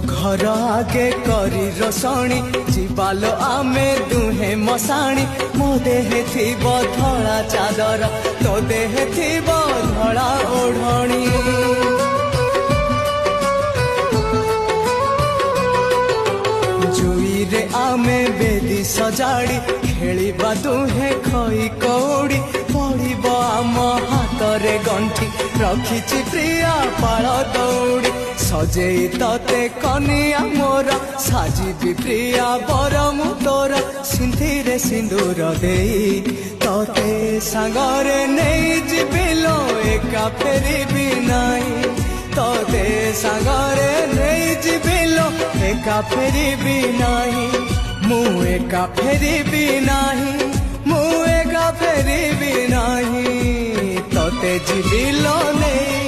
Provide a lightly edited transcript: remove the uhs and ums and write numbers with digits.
घर आगे करी रसणी जीवाल आमे दुहे मशाणी मो देहे थिब धड़ा चादर तो देहे थिब धड़ा ओढ़णी जुई रे आमे बेदी सजाड़ी खेलिबा दुहे खई कौड़ी पड़िब आम हातरे गंठी रखिछि प्रिया पाळ दौड़ी सजेई तते कनिया मोर साजिबी प्रिया बर मु तोर सिंधीरे सिंदूर देई तते सागरे नेई जिबिलो एका फेरिबी नाही तते सागरे नेई जिबिलो एका फेरिबी नाही मु एका फेरिबी नाही मु एका फेरिबी नाही तते जिबिलो नेई